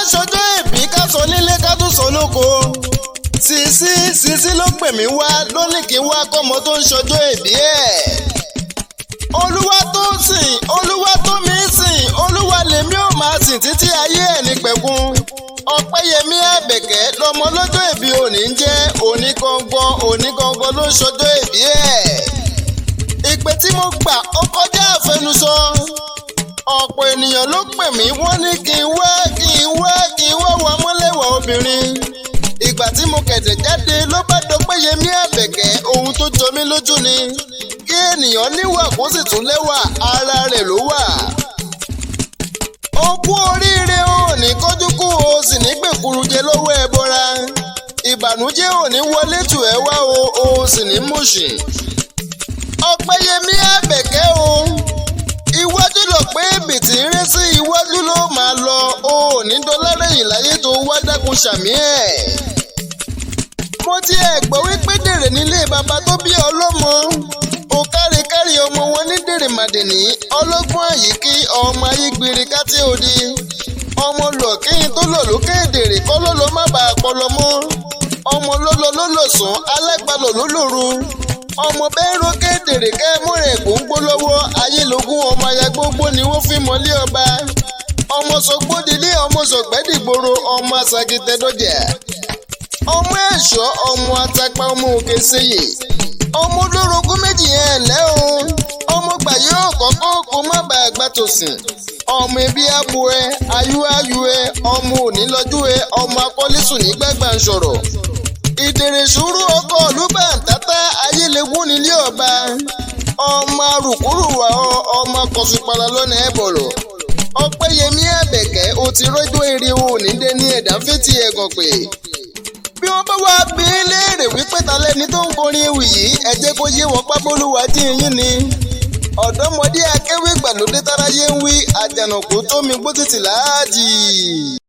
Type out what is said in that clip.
fẹ́ ṣọjọ́ ìbí ká sọ nílé ká tún sọ lóko. Sisi ló pè mí wá ló ní kí n wá kọ́mọ tó ń ṣọjọ́ ìbí ẹ̀. Olúwa tó sìn, Olúwa tó mi sìn, Olúwa lèmi ò máa sìn títí ayé ẹ̀ ní pẹ̀kun. Ọpẹ́yẹmí Àbẹ̀kẹ́ lọmọ lọ́jọ́ ìbí òní ń jẹ́ onígangan ló ń ṣọjọ́ ìbí ẹ̀. Ìpè tí mo gbà ó kọjá àfẹnusọ. Ọ̀pọ̀ ènìyàn ló pè mí wọ́n ní kí n wá wà mọ́lẹ́wà obìnrin. Ìgbà tí mo kẹ̀dẹ̀ jáde ló bá dọpẹ́yẹmí Àbẹ̀kẹ́ ohun tó jọ mí lójú ni. Kí ènìyàn níwà kó sì tún lẹ́wà ara rẹ̀ ló wà. Ó kú oríire o ní kọ́jú kú o sì ní gbèkúrú jẹ lọ́wọ́ ẹbọra. Ìbànújẹ́ ò ní wọlé tù ẹ́ wá o sì ní mùṣì. Ọpẹ́yẹmí Àbẹ̀kẹ́ o. Iwájú lọ pé bìtì ń ré sí iwájú ló máa lọ o ní dọ́lárẹ̀yìn láyé tó wá dákun ṣàmì ẹ̀. Mo ti ẹ̀ gbọ́ wípé Dèrè nílé bàbá tó bí ọlọ́mọ. Ó kárí ọmọ wọn ní Dèrè màdìní ọlọ́gbọ́n àyíkí ọmọ ayégbèrè kátí òde. Ọmọ lọ kéyìn tó lọ lókè Dèrè kọ́ ló lọ má bàa pọlọ mọ́. Ọmọ ló lọ sàn alágbàlọ̀ ló lòru. Ọmọ bẹ́ẹ̀ rókè Dèrè kẹ́ múrẹ̀ gbòǹgbò lọ́wọ́ ayélogún ọmọ ayagbógbó ni wọ́n fi mọ́lé ọba. Ọmọ sọgbódilé ọmọ sọgbẹ́dìgboro ọmọ asagitẹ́dọ́jà. Ọmọ ẹ̀ṣọ́ ọmọ atapa ọmọ òkè sèyè. Ọmọ olórogún méjì yẹn lẹ́ o. Ọmọ gbàyé ọ̀kọ́kọ́ kó má bàa gbà tòsìn. Ọmọ ẹbí abo ẹ ayú ẹ ọmọ òní lọ́jú ẹ ọmọ akọ́lẹ́sùn ní gbàgbà ń sọ̀rọ̀. Ìdèrè sùúrù ọkọ̀ olúbà tátá ayélegún nílé ọba. Ọmọ arùkúrùwà ọmọ kọ̀sùpàlà lọ́nà ẹ̀bọ̀rọ̀. Ọpẹ́yẹmí Àbẹ̀kẹ́ o ti rọ́jọ́ eré o ní dé ní ẹ̀dá fẹ́tì ẹ̀gàn pé. Bí wọ́n bá wá bí léèrè wípé ta lẹ́ni tó ń kọrin ewì yìí ẹ jẹ́ kó yé wọn Aboluwaji yín ni. Ọ̀dọ́mọdé akéwì gbàlódé táráyé ń wí àjànàkú tó mi gbó títì láàjì.